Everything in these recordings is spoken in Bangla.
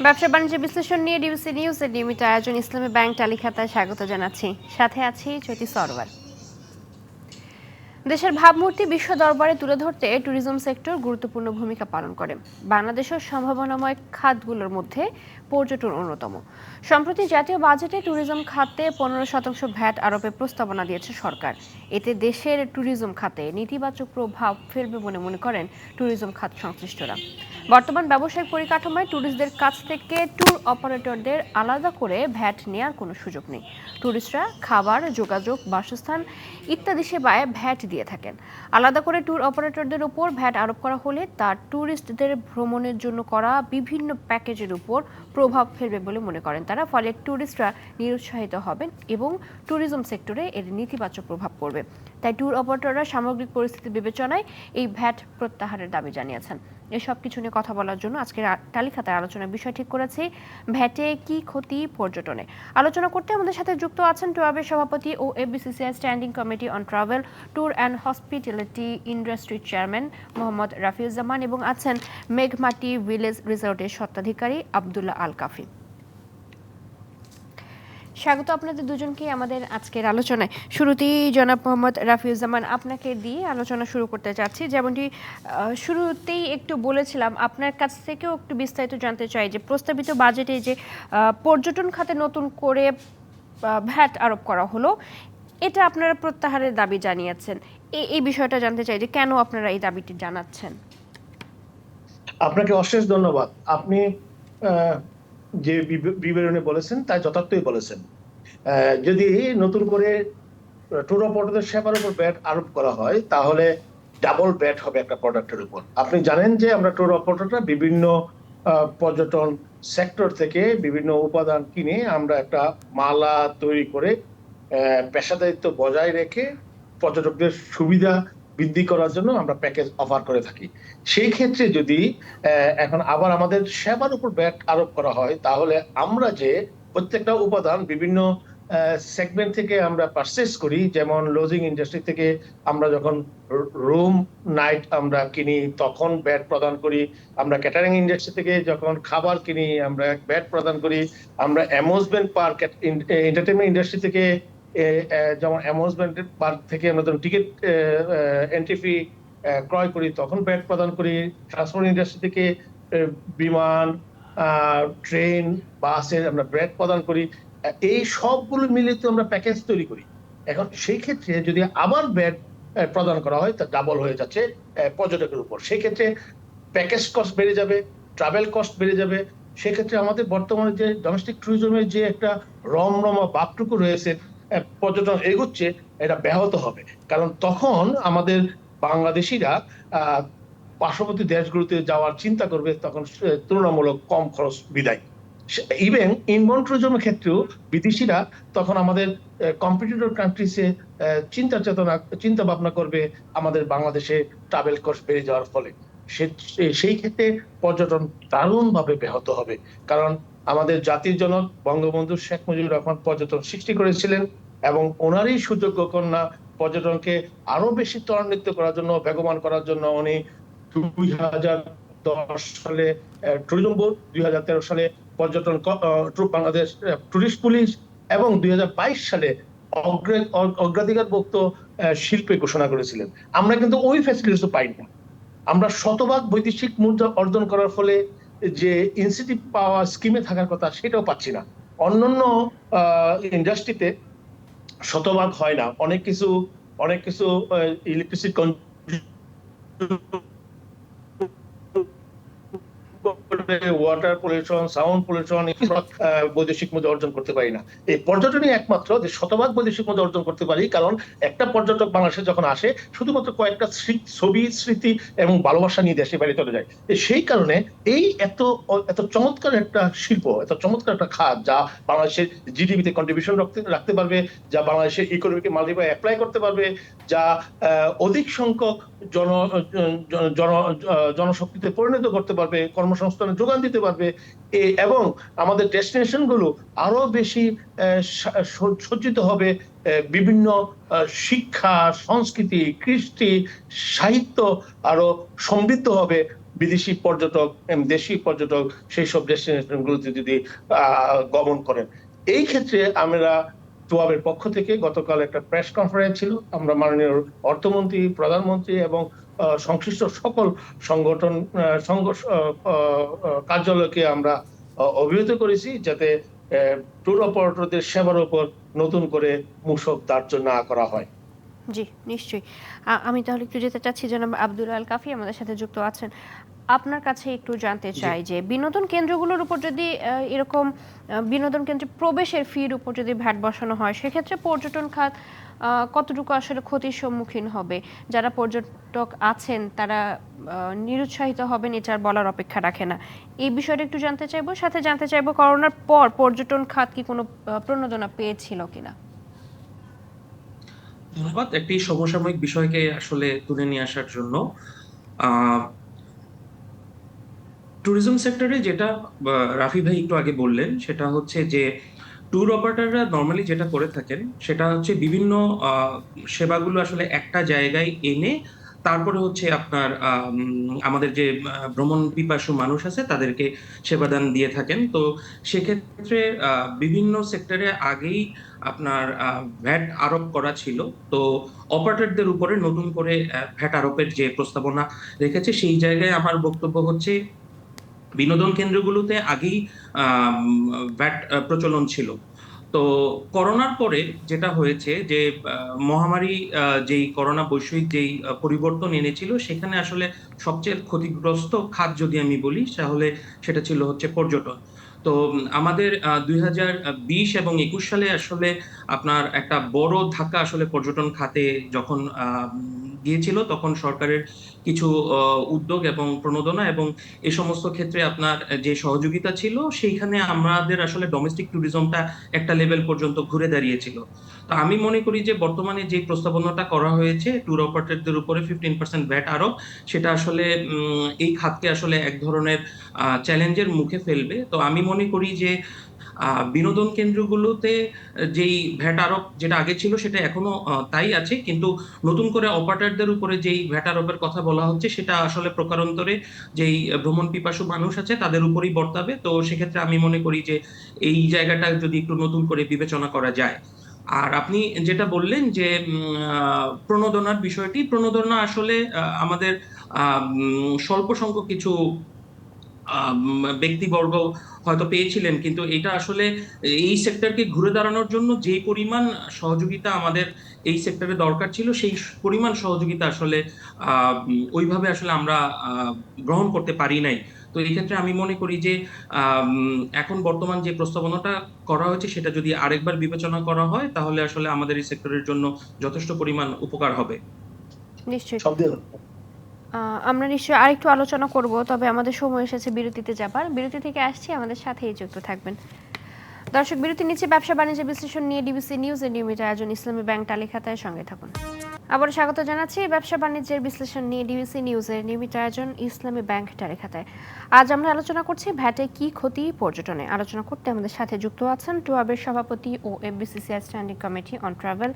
ব্যবসা বাণিজ্য বিশ্লেষণ নিয়ে ডিবিসি নিউজের নিয়মিত আয়োজন ইসলামী ব্যাংক তালিখাতায় স্বাগত জানাচ্ছি। সাথে আছি জ্যোতি সরওয়ার। দেশের ভাবমূর্তি বিশ্ব দরবারে তুলে ধরতে ট্যুরিজম সেক্টর গুরুত্বপূর্ণ ভূমিকা পালন করে। বাংলাদেশের সম্ভাবনাময় খাতগুলোর মধ্যে পর্যটন অন্যতম। সম্প্রতি জাতীয় বাজেটে ট্যুরিজম খাতে 15% ভ্যাট আরোপের প্রস্তাবনা দিয়েছে সরকার। এতে দেশের ট্যুরিজম খাতে নেতিবাচক প্রভাব ফেলবে বলে মনে করেন ট্যুরিজম খাত সংশ্লিষ্টরা। বর্তমান ব্যবসায়িক পরিকাঠামোয় ট্যুরিস্টদের কাছ থেকে ট্যুর অপারেটরদের আলাদা করে ভ্যাট নেওয়ার কোনো সুযোগ নেই। ট্যুরিস্টরা খাবার, যোগাযোগ, বাসস্থান ইত্যাদি সেবায় ভ্যাট দিয়ে থাকেন। আলাদা করে ট্যুর অপারেটরদের উপর ভ্যাট আরোপ করা হলে তা ট্যুরিস্টদের ভ্রমণের জন্য করা বিভিন্ন প্যাকেজের উপর প্রভাব ফেলবে বলে মনে করেন তারা। ফলে ট্যুরিস্টরা নিরুৎসাহিত হবেন এবং ট্যুরিজম সেক্টরে এর নেতিবাচক প্রভাব পড়বে। তাই ট্যুর অপারেটররা সামগ্রিক পরিস্থিতি বিবেচনায় এই ভ্যাট প্রত্যাহারের দাবি জানিয়েছেন। এসব কিছু নিয়ে কথা বলার জন্য আজকের তালিকাতার আলোচনার বিষয় ঠিক করেছি ভ্যাটে কি ক্ষতি পর্যটনে। আলোচনা করতে আমাদের সাথে যুক্ত আছেন টুয়াবের সভাপতি ও FBCCI standing committee on travel, tour and hospitality ইন্ডাস্ট্রির চেয়ারম্যান মোহাম্মদ রাফিউজ্জামান এবং আছেন মেঘমাটি ভিলেজ রিসোর্টের স্বত্বাধিকারী আব্দুল্লাহ আল কাফি। স্বাগত আপনাদের দুজনকে আমাদের আজকের আলোচনায়। শুরুতেই জনাব মোহাম্মদ রাফিউজ্জামান, আপনাকে দিয়ে আলোচনা শুরু করতে চাচ্ছি। যেমনটি শুরুতেই একটু বলেছিলাম, আপনার কাছ থেকেও একটু বিস্তারিত জানতে চাই যে প্রস্তাবিত বাজেটে যে পর্যটন খাতে নতুন করে ভ্যাট আরোপ করা হলো, এটা আপনারা প্রত্যাহারের দাবি জানিয়েছেন। এই বিষয়টা জানতে চাই যে কেন আপনারা এই দাবিটি জানাচ্ছেন। আপনাকে অশেষ ধন্যবাদ। আপনি যে বিবরণী বলেছেন তাই যথার্থই বলেছেন। যদি নতুন করে ট্যুর অপারেটরদের সেবার উপর ভ্যাট আরোপ করা হয় তাহলে ডাবল ভ্যাট হবে একটা প্রোডাক্টের উপর। আপনি জানেন যে আমরা ট্যুর অপারেটররা বিভিন্ন পর্যটন সেক্টর থেকে বিভিন্ন উপাদান কিনে আমরা একটা মালা তৈরি করে পেশাদারিত্ব বজায় রেখে পর্যটকদের সুবিধা বৃদ্ধি করার জন্য আমরা প্যাকেজ অফার করে থাকি। সেই ক্ষেত্রে যদি এখন আবার আমাদের সেবার উপর ভ্যাট আরোপ করা হয় তাহলে আমরা যে প্রত্যেকটা উপাদান বিভিন্ন সেগমেন্ট থেকে আমরা পারচেস করি, যেমন লজিং ইন্ডাস্ট্রি থেকে আমরা যখন রুম নাইট আমরা কিনি তখন ভ্যাট প্রদান করি, আমরা ক্যাটারিং ইন্ডাস্ট্রি থেকে যখন খাবার কিনি আমরা ভ্যাট প্রদান করি, আমরা অ্যামিউজমেন্ট পার্ক এন্টারটেইনমেন্ট ইন্ডাস্ট্রি থেকে যেমন অ্যামিউজমেন্ট পার্ক থেকে আমরা যখন টিকিট এন্ট্রি ফি ক্রয় করি তখন ভ্যাট প্রদান করি, ট্রান্সপোর্ট ইন্ডাস্ট্রি থেকে বিমান, ট্রেন, বাসের আমরা ভ্যাট প্রদান করি। এই সবগুলো মিলিত আমরা প্যাকেজ তৈরি করি। এখন সেই ক্ষেত্রে যদি আবার ভ্যাট প্রদান করা হয় তা ডাবল হয়ে যাচ্ছে পর্যটকের উপর। সেই ক্ষেত্রে প্যাকেজ কস্ট বেড়ে যাবে, ট্রাভেল কস্ট বেড়ে যাবে। সেক্ষেত্রে আমাদের বর্তমানে যে ডোমেস্টিক ট্যুরিজমের যে একটা রমরমা ভাবটুকু রয়েছে, পর্যটন এগোচ্ছে, এটা ব্যাহত হবে। কারণ তখন আমাদের বাংলাদেশিরা পার্শ্ববর্তী দেশগুলোতে যাওয়ার চিন্তা করবে, তখন তুলনামূলক কম খরচ বিদায়। ইভেন ইনবাউন্ড ট্যুরিজমের ক্ষেত্রেও বিদেশিরা তখন আমাদের কম্পিটিটর কান্ট্রিজে চিন্তা ভাবনা করবে আমাদের বাংলাদেশে ট্রাভেল কস্ট বেড়ে যাওয়ার ফলে। সেই ক্ষেত্রে পর্যটন দারুণভাবে ব্যাহত হবে। কারণ আমাদের জাতির জনক বঙ্গবন্ধু শেখ মুজিবুর রহমান পর্যটন সৃষ্টি করেছিলেন এবং ওনারই সুযোগ্য কন্যা পর্যটনকে আরো বেশি ত্বরান্বিত করার জন্য, বেগবান করার জন্য উনি 2010 সালে ট্যুরিজম বোর্ড, 2013 সালে পর্যটন বাংলাদেশ টুরিস্ট পুলিশ এবং 2022 সালে অগ্রাধিকারভুক্ত শিল্পে ঘোষণা করেছিলেন। আমরা কিন্তু ওই ফ্যাসিলিটিস পাই না। আমরা শতভাগ বৈদেশিক মুদ্রা অর্জন করার ফলে যে ইনসেন্টিভ পাওয়া স্কিমে থাকার কথা সেটাও পাচ্ছি না। অন্যান্য ইন্ডাস্ট্রিতে শতভাগ হয় না। অনেক কিছু electricity water pollution, sound pollution, বৈদেশিক মুদ্রা অর্জন করতে পারি না। এই পর্যটনই একমাত্র যে শতভাগ বৈদেশিক মুদ্রা অর্জন করতে পারি। কারণ একটা পর্যটক বাংলাদেশে যখন আসে শুধুমাত্র কয়েকটা ছবি, স্মৃতি এবং ভালোবাসা নিয়ে দেশে বাইরে চলে যায়। সেই কারণে এই এত চমৎকার একটা শিল্প, এত চমৎকার একটা খাত যা বাংলাদেশের জিডিপিতে কন্ট্রিবিউশন রাখতে পারবে, যা বাংলাদেশের ইকোনমিকে মাল্টিপ্লাই অ্যাপ্লাই করতে পারবে, যা অধিক সংখ্যক জনশক্তিতে পরিণত করতে পারবে, কর্মসংস্থানের যোগান দিতে পারবে এবং আমাদের ডেস্টিনেশন গুলো আরো বেশি সজ্জিত হবে বিভিন্ন শিক্ষা, সংস্কৃতি, কৃষ্টি, সাহিত্য আরো সমৃদ্ধ হবে, বিদেশি পর্যটক দেশি পর্যটক সেই সব ডেস্টিনেশনগুলোতে যদি গমন করেন। এই ক্ষেত্রে আমরা টুয়াবের পক্ষ থেকে গতকাল একটা প্রেস কনফারেন্স ছিল, আমরা মাননীয় অর্থমন্ত্রী, প্রধানমন্ত্রী এবং সংশ্লিষ্ট সকল সংগঠন কার্যালয়কে আমরা অভিহিত করেছি যাতে ট্যুর অপারেটরদের সেবার উপর নতুন করে মূসক ধার্য না করা হয়। জি, নিশ্চয়ই। আমি তাহলে একটু যেতে চাচ্ছি, জনাব আব্দুল আল কাফি আমাদের সাথে যুক্ত আছেন। আপনার কাছে একটু জানতে চাই যে বিনোদন কেন্দ্রগুলোর উপর যদি এরকম বিনোদন কেন্দ্রে প্রবেশের ফির উপর যদি ভ্যাট বসানো হয়, সেক্ষেত্রে পর্যটন খাত কতটুকু আসলে ক্ষতির সম্মুখীন হবে? যারা পর্যটক আছেন তারা নিরুৎসাহিত হবেন, এটার বলার অপেক্ষা রাখে না। এই বিষয়টা একটু জানতে চাইবো। সাথে জানতে চাইবো করোনার পর পর্যটন খাত কি কোনো প্রণোদনা পেয়েছিল কিনা? ধন্যবাদ একটি সমসাময়িক বিষয়কে আসলে তুলে নিয়ে আসার জন্য। আহ, ট্যুরিজম সেক্টরে যেটা রাফি ভাই একটু আগে বললেন সেটা হচ্ছে যে ট্যুর অপারেটররা নর্মালি যেটা করে থাকেন সেটা হচ্ছে বিভিন্ন সেবাগুলো আসলে একটা জায়গায় এনে তারপরে হচ্ছে আপনার আমাদের যে ভ্রমণ পিপাসু মানুষ আছে তাদেরকে সেবাদান দিয়ে থাকেন। তো সেক্ষেত্রে বিভিন্ন সেক্টরে আগেই আপনার ভ্যাট আরোপ করা ছিল। তো অপারেটরদের উপরে নতুন করে ভ্যাট আরোপের যে প্রস্তাবনা রেখেছে সেই জায়গায় আমার বক্তব্য হচ্ছে বিনোদন কেন্দ্রগুলোতে আগেই ভ্যাট প্রচলন ছিল। তো করোনার পরে যেটা হয়েছে যে মহামারী যেই করোনা বৈশ্বিক যেই পরিবর্তন এনেছিল সেখানে আসলে সবচেয়ে ক্ষতিগ্রস্ত খাত যদি আমি বলি তাহলে সেটা ছিল হচ্ছে পর্যটন। তো আমাদের 2020 এবং 21 সালে আসলে আপনার একটা বড় ধাক্কা আসলে পর্যটন খাতে যখন গিয়েছিল তখন সরকারের কিছু উদ্যোগ এবং প্রণোদনা এবং এই সমস্ত ক্ষেত্রে আপনার যে সহযোগিতা ছিল সেইখানে আমাদের আসলে ডোমেস্টিক ট্যুরিজমটা একটা লেভেল পর্যন্ত ঘুরে দাঁড়িয়েছিল। তো আমি মনে করি যে বর্তমানে যে প্রস্তাবনাটা করা হয়েছে ট্যুর অপারেটরদের উপরে 15% ভ্যাট আরোপ, সেটা আসলে এই খাতকে আসলে এক ধরনের চ্যালেঞ্জের মুখে ফেলবে। তো আমি মনে করি যে বিনোদন কেন্দ্রগুলোতে যেই ভ্যাট আরোপ যেটা আগে ছিল সেটা এখনো তাই আছে, কিন্তু নতুন করে অপারেটরদের উপরে যেই ভ্যাট আরোপের কথা বলা হচ্ছে সেটা আসলে প্রকারান্তরে যেই ভ্রমণ পিপাসু মানুষ আছে তাদের উপরেই বর্তাবে। তো সেক্ষেত্রে আমি মনে করি যে এই জায়গাটা যদি একটু নতুন করে বিবেচনা করা যায়। আর আপনি যেটা বললেন যে প্রণোদনার বিষয়টি, প্রণোদনা আসলে আমাদের স্বল্প সংখ্যক কিছু ব্যক্তিবর্গ হয়তো পেয়েছিলেন, কিন্তু এটা আসলে এই সেক্টরকে ঘুরে দাঁড়ানোর জন্য যে পরিমাণ সহযোগিতা আমাদের এই সেক্টরে দরকার ছিল সেই পরিমাণ সহযোগিতা আসলে ওইভাবে আসলে আমরা গ্রহণ করতে পারি নাই। তো এই ক্ষেত্রে আমি মনে করি যে এখন বর্তমান যে প্রস্তাবনাটা করা হয়েছে সেটা যদি আরেকবার বিবেচনা করা হয় তাহলে আসলে আমাদের এই সেক্টরের জন্য যথেষ্ট পরিমাণ উপকার হবে। নিশ্চয়ই। সব দিয়ে আমরা নিশ্চয়ই আরেকটু আলোচনা করব, তবে আমাদের সময় এসেছে বিরতিতে যাবার। বিরতি থেকে আসছি, আমাদের সাথেই যুক্ত থাকবেন। দর্শক, বিরতি নিচ্ছে ব্যবসা বাণিজ্য বিশ্লেষণ নিয়ে ডিবিসি নিউজের নিয়মিত আয়োজন ইসলামী ব্যাংক তালিকাতায়, সঙ্গে থাকুন। আবার স্বাগত জানাচ্ছি ব্যবসা বাণিজ্যের বিশ্লেষণ নিয়ে ডিবিসি নিউজের নিয়মিত আয়োজন ইসলামী ব্যাংক তালিকাতায়। আজ আমরা আলোচনা করছি ভ্যাটে কি ক্ষতি পর্যটনে। আলোচনা করতে আমাদের সাথে যুক্ত আছেন টুয়াবের সভাপতি ও FBCCI standing committee on travel,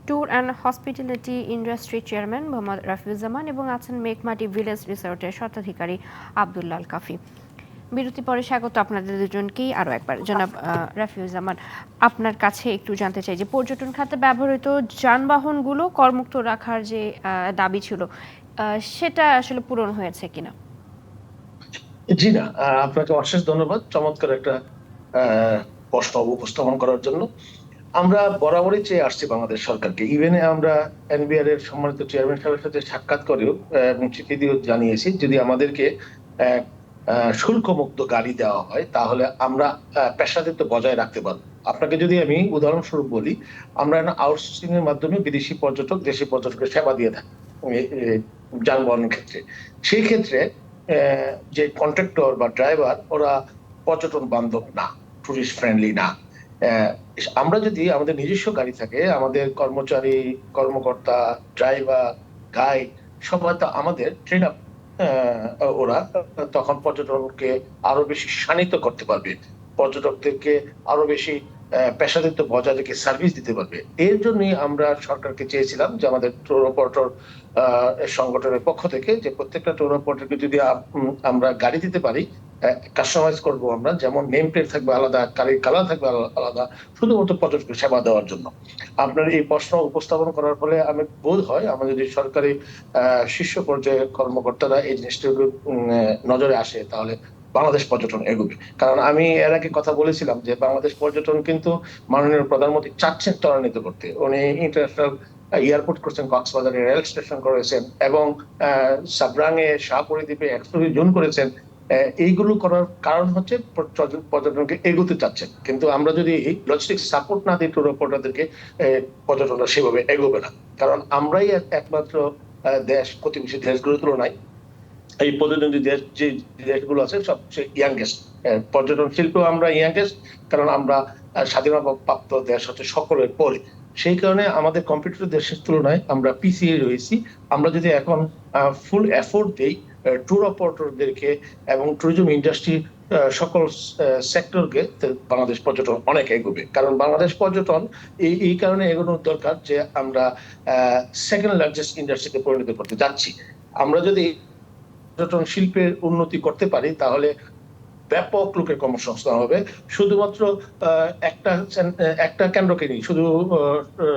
tour and hospitality industry chairman Mohammad Rafiuzzaman এবং আছেন মেঘমাটি ভিলেজ রিসোর্টের স্বত্বাধিকারী আব্দুল্লাহ আল কাফি। বিরতি পরে স্বাগত আপনাদের দুজনকেই আরও একবার। জনাব রাফিউজ্জামান, আপনার কাছে একটু জানতে চাই যে পর্যটন খাতে ব্যবহৃত যানবাহনগুলো করমুক্ত রাখার যে দাবি ছিল সেটা আসলে পূরণ হয়েছে কিনা? জি না, আপনাকে অশেষ ধন্যবাদ চমৎকার একটা প্রশ্ন উপস্থাপন করার জন্য। আমরা বরাবরই চেয়ে আসছি বাংলাদেশ সরকারকে, ইভেন আমরা এনবিআর এর সম্মানিত চেয়ারম্যান সাহেবের সাথে সাক্ষাৎ করেও এবং চিঠি দিয়েও জানিয়েছি যদি আমাদেরকে শুল্ক মুক্ত গাড়ি দেওয়া হয় তাহলে আমরা পেশাদারিত্ব বজায় রাখতে পারবো। আপনাকে যদি আমি উদাহরণস্বরূপ বলি, আমরা আউটসোর্সিং এর মাধ্যমে বিদেশি পর্যটক দেশি পর্যটকের সেবা দিয়ে থাকি যানবাহনের ক্ষেত্রে। সেই ক্ষেত্রে যে কন্ট্রাক্টর বা ড্রাইভার ওরা পর্যটন বান্ধব না, টুরিস্ট ফ্রেন্ডলি না। আমরা যদি আমাদের নিজস্ব গাড়ি থাকে, আমাদের কর্মচারী, কর্মকর্তা, ড্রাইভার, গাইড সবাই তো আমাদের ট্রেন আপ, ওরা তখন পর্যটনকে আরো বেশি শানিত করতে পারবে, পর্যটকদেরকে আরো বেশি পেশাদারিত্ব বজায় রেখে সার্ভিস দিতে পারবে। এর জন্যই আমরা সরকারকে চেয়েছিলাম যে আমাদের ট্যুর অপারেটর সংগঠনের পক্ষ থেকে যে প্রত্যেকটা ট্যুর অপারেটরকে যদি আমরা গাড়ি দিতে পারি, কাস্টমাইজ করবো আমরা, যেমন নেম প্লেট থাকবে আলাদা, গাড়ির কালার থাকবে আলাদা, শুধুমাত্র পর্যটককে সেবা দেওয়ার জন্য। আপনার এই প্রশ্ন উপস্থাপন করার ফলে আমি বোধ হয় আমাদের যদি সরকারি শীর্ষ পর্যায়ের কর্মকর্তারা এই জিনিসটা নজরে আসে, তাহলে বাংলাদেশ পর্যটন এগোবে। কারণ আমি এর আগে কথা বলেছিলাম যে বাংলাদেশ পর্যটন কিন্তু মাননীয় প্রধানমন্ত্রী চাচ্ছেন ত্বরান্বিত করতে। উনি ইন্টারন্যাশনাল এয়ারপোর্ট করছেন, কক্সবাজারে রেল স্টেশন করেছেন, এবং সাবরাঙে শাহপরীদ্বীপে এক্সক্লুসিভ জোন করেছেন। এইগুলো করার কারণ হচ্ছে পর্যটনকে এগোতে চাচ্ছেন। কিন্তু আমরা যদি লজিস্টিক্স সাপোর্ট না দিই ট্যুর অপারেটরদেরকে, পর্যটনটা সেভাবে এগোবে না। কারণ আমরাই একমাত্র দেশ প্রতিবেশী দেশগুলোর তুলনায় এই প্রতিদ্বন্দ্বী দেশ যে দেশগুলো আছে সবচেয়ে ইয়াংগেস্ট। পর্যটন শিল্প আমরা ইয়াংগেস্ট, কারণ আমরা স্বাধীনতা প্রাপ্ত দেশ হচ্ছে সকলের পরে। সেই কারণে আমাদের কম্পিটিটর দেশের তুলনায় আমরা পিছিয়ে রয়েছি। আমরা যদি এখন ফুল এফোর্ট দেই ট্যুর অপারেটরদেরকে এবং ট্যুরিজম ইন্ডাস্ট্রি সকল সেক্টরকে, বাংলাদেশ পর্যটন অনেক এগোবে। কারণ বাংলাদেশ পর্যটন এই কারণে এগোনোর দরকার যে আমরা সেকেন্ড লার্জেস্ট ইন্ডাস্ট্রিতে পরিণত করতে যাচ্ছি। আমরা যদি পর্যটন শিল্পের উন্নতি করতে পারি, তাহলে ব্যাপক লোকের কর্মসংস্থান হবে। শুধুমাত্র একটা কেন্দ্রকে নেই, শুধু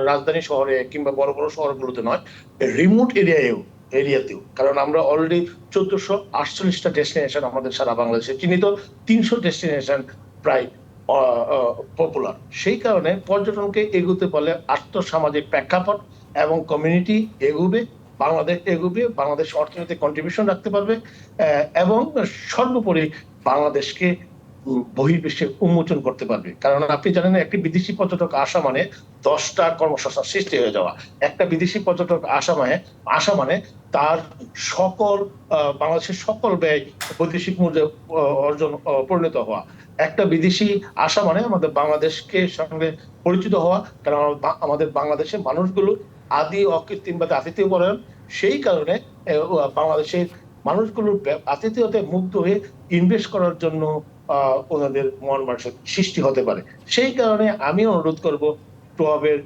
রাজধানী শহরে কিংবা বড় বড় শহরগুলোতে নয়, রিমোট এরিয়াতেও। কারণ আমরা অলরেডি 1448টা ডেস্টিনেশন আমাদের সারা বাংলাদেশে চিহ্নিত, 300 ডেস্টিনেশন প্রায় পপুলার। সেই কারণে পর্যটনকে এগোতে পারলে আর্থসামাজিক প্রেক্ষাপট এবং কমিউনিটি এগোবে, বাংলাদেশ এগোবে, বাংলাদেশ অর্থনীতি কন্ট্রিবিউশন রাখতে পারবে, এবং সর্বোপরি বাংলাদেশকে বহির্বিশ্বে উন্মোচন করতে পারবে। কারণ আপনি জানেন একটি বিদেশি পর্যটক আসা মানে 10টা কর্মসংস্থান সৃষ্টি হয়ে যাওয়া। একটা বিদেশি পর্যটক আসা মানে তার সকল বাংলাদেশের সকল ব্যয় বৈদেশিক মুদ্রা অর্জন পরিণত হওয়া। একটা বিদেশি আসা মানে আমাদের বাংলাদেশকে সঙ্গে পরিচিত হওয়া। কারণ আমাদের বাংলাদেশের মানুষগুলো আদি অকৃত্রিমবাদী আতিথেয় পরায়ণ। সেই কারণে বাংলাদেশের মানুষগুলোর আতিথেয়তে মুগ্ধ হয়ে ইনভেস্ট করার জন্য ওনাদের মন মানসিক সৃষ্টি হতে পারে। সেই কারণে আমি অনুরোধ করব টোয়াবের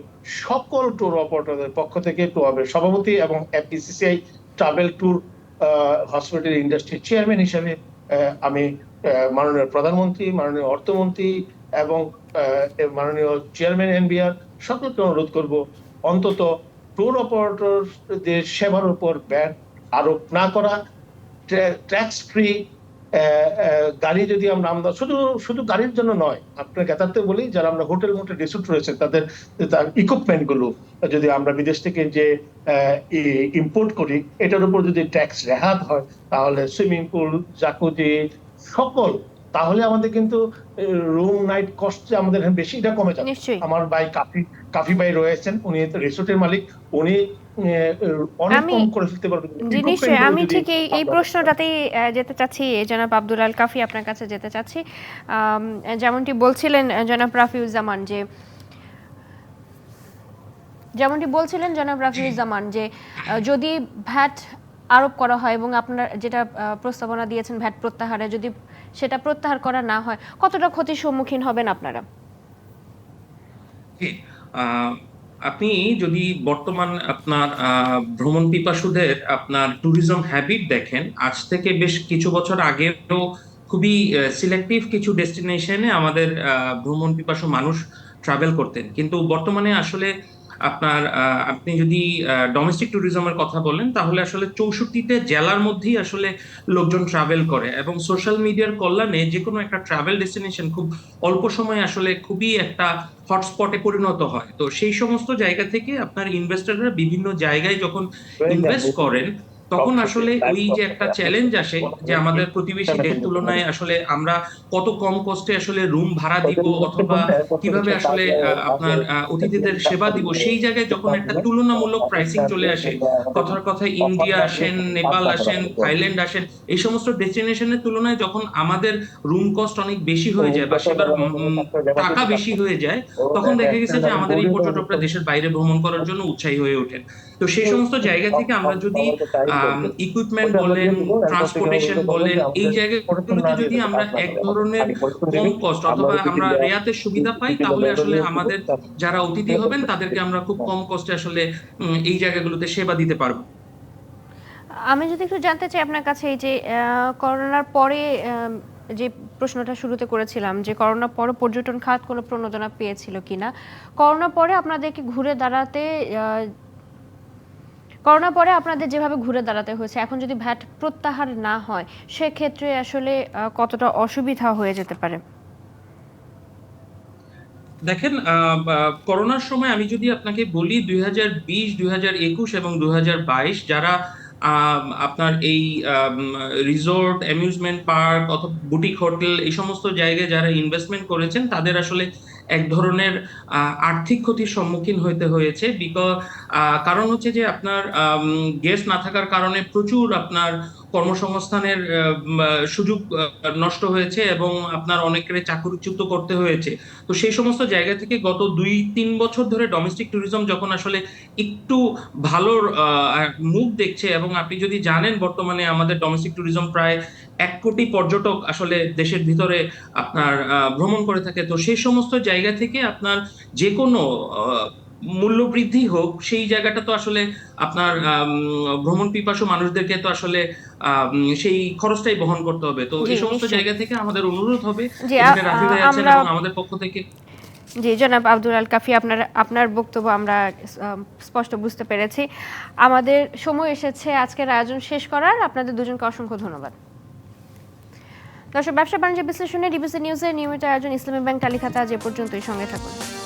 সকল ট্যুর অপারেটরদের পক্ষ থেকে, টোয়াবের সভাপতি এবং FBCCI travel tour hospital industry chairman হিসেবে আমি মাননীয় প্রধানমন্ত্রী, মাননীয় অর্থমন্ত্রী এবং মাননীয় চেয়ারম্যান এনবিআর সকলকে অনুরোধ করব অন্তত ট্যুর অপারেটরদের সেবার উপর ব্যান আরোপ না করা, ট্যাক্স ফ্রি গাড়ি যদি আমরা শুধু গাড়ির জন্য নয়, আপনার জ্ঞাতার্থে বলি, যারা আমরা হোটেল মোটেল রিসোর্ট রয়েছে তার ইকুইপমেন্ট গুলো যদি আমরা বিদেশ থেকে যে ইম্পোর্ট করি, এটার উপর যদি ট্যাক্স রেহাত হয়, তাহলে সুইমিং পুল, জাকুজি সকল, তাহলে আমাদের কিন্তু রুম নাইট কস্ট আমাদের বেশি এটা কমে যাবে। আমার ভাই কাফি ভাই রয়েছেন, উনি রিসোর্টের মালিক, উনি অনেক কম করে ফেলতে পারবেন। নিশ্চয়ই আমি ঠিক এই প্রশ্নটাতেই যেতে চাচ্ছি জনাব আব্দুল আল কাফি, আপনার কাছে যেতে চাচ্ছি। যেমনটি বলছিলেন জনাব রাফিউজ্জামান যে যদি ভ্যাট আরোপ করা হয় এবং আপনার যেটা প্রস্তাবনা দিয়েছেন ভ্যাট প্রত্যাহারে, যদি সেটা প্রত্যাহার করা না হয়, কতটা ক্ষতির সম্মুখীন হবেন আপনারা? আপনি যদি বর্তমান আপনার ভ্রমণ পিপাসুদের আপনার ট্যুরিজম হ্যাবিট দেখেন, আজ থেকে বেশ কিছু বছর আগেও খুবই সিলেক্টিভ কিছু ডেস্টিনেশনে আমাদের ভ্রমণ পিপাসু মানুষ ট্রাভেল করতেন। কিন্তু বর্তমানে আসলে আপনি যদি ডোমেস্টিক ট্যুরিজমের কথা বলেন, তাহলে আসলে 64তে জেলার মধ্যেই আসলে লোকজন ট্রাভেল করে, এবং সোশ্যাল মিডিয়ার কল্যাণে যে কোনো একটা ট্রাভেল ডেস্টিনেশন খুব অল্প সময়ে আসলে খুবই একটা হটস্পটে পরিণত হয়। তো সেই সমস্ত জায়গা থেকে আপনার ইনভেস্টররা বিভিন্ন জায়গায় যখন ইনভেস্ট করেন, তখন আসলে ওই যে একটা চ্যালেঞ্জ আসে যে আমাদের প্রতিবেশী দেশ তুলনায় আসলে আমরা কত কম কষ্টে আসলে রুম ভাড়া দিব, অথবা কিভাবে আসলে আপনার অতিথিদের সেবা দিব, সেই জায়গায় যখন একটা তুলনামূলক প্রাইসিং চলে আসে, কথার কথা ইন্ডিয়া আসেন, নেপাল আসেন, থাইল্যান্ড আসেন, এই সমস্ত ডেস্টিনেশনের তুলনায় যখন আমাদের রুম কস্ট অনেক বেশি হয়ে যায় বা সেবার টাকা বেশি হয়ে যায়, তখন দেখা গেছে যে আমাদের এই পর্যটকরা দেশের বাইরে ভ্রমণ করার জন্য উৎসাহী হয়ে ওঠেন। তো সেই সমস্ত জায়গা থেকে আমরা যদি করবে। ইকুইপমেন্ট ওটা আমরা বলেন, দিয়ে দিব, এরপর থেকে ট্রান্সপোর্টেশন বলতে পারবেন বলেন, যে এই আমাদের পরিশ্রম জায়গাগুলোতে না দিয়ে যদি যাতে আমরা কাজ না এক করে। ধরনের খালি পরিশ্রম কম দিবি, কস্ট আমরা অথবা ওই আমরা টিফিনটা রেয়াতের সুবিধা পাই, টিফিনটা তাহলে ভেন্ডর আসলে নিয়ে দিব। আমাদের যারা অতিথি হবেন তাদেরকে আমরা খুব কম কস্টে আসলে এই জায়গাগুলোতে সেবা দিতে পারবো। আমি যদি একটু জানতে চাই আপনার কাছে, এই যে করোনার পরে যে প্রশ্নটা শুরুতে করেছিলাম যে করোনার পরে পর্যটন খাত কোনো প্রণোদনা পেয়েছিল কিনা, করোনার পরে আপনাদেরকে ঘুরে দাঁড়াতে করোনার পরে আপনাদের যেভাবে ঘুরে দাঁড়াতে হয়েছে, এখন যদি ভ্যাট প্রত্যাহার না হয় সেক্ষেত্রে আসলে কতটা অসুবিধা হয়ে যেতে পারে? দেখেন, করোনার সময় আমি যদি আপনাকে বলি 2020, 2021 এবং 2022 যারা আপনার এই রিসোর্ট, অ্যামিউজমেন্ট পার্ক অথবা বুটিক হোটেল এই সমস্ত জায়গায় যারা ইনভেস্টমেন্ট করেছেন তাদের আসলে এক ধরনের আর্থিক ক্ষতির সম্মুখীন হতে হয়েছে। কারণ হচ্ছে যে আপনার গেস্ট না থাকার কারণে প্রচুর আপনার কর্মসংস্থানের সুযোগ নষ্ট হয়েছে এবং আপনার অনেকের চাকরিচ্যুত করতে হয়েছে। তো সেই সমস্ত জায়গা থেকে গত 2-3 বছর ধরে ডোমেস্টিক ট্যুরিজম যখন আসলে একটু ভালো মুখ দেখছে, এবং আপনি যদি জানেন বর্তমানে আমাদের ডোমেস্টিক ট্যুরিজম প্রায় 1 কোটি পর্যটক আসলে দেশের ভিতরে আপনার ভ্রমণ করে থাকে। তো সেই সমস্ত জায়গা থেকে আপনার যে কোনো মূল্য বৃদ্ধি হোক, সেই জায়গাটা তো আসলে আপনার ভ্রমণ পিপাসু মানুষদেরকে তো আসলে সেই খরচটাই বহন করতে হবে। তো জি, এই সমস্ত নিশ্চয়ই। জায়গা থেকে আমাদের অনুরোধ হবে, জি, এখানে রাফি ভাই আছেন আমরা এবং আমাদের পক্ষ থেকে। জি, জনাব আব্দুল আল কাফি, আপনার আপনার বক্তব্য আমরা স্পষ্ট বুঝতে পেরেছি। আমাদের সময় এসেছে আজকের আয়োজন শেষ করার। আপনাদের দুজনকে অসংখ্য ধন্যবাদ। দর্শক, ব্যবসা বাণিজ্য বিশ্লেষণে ডিবিসি নিউজের নিয়মিত আয়োজন ইসলামী ব্যাংক তালিকাতে আজ এ পর্যন্তই। সঙ্গে থাকুন।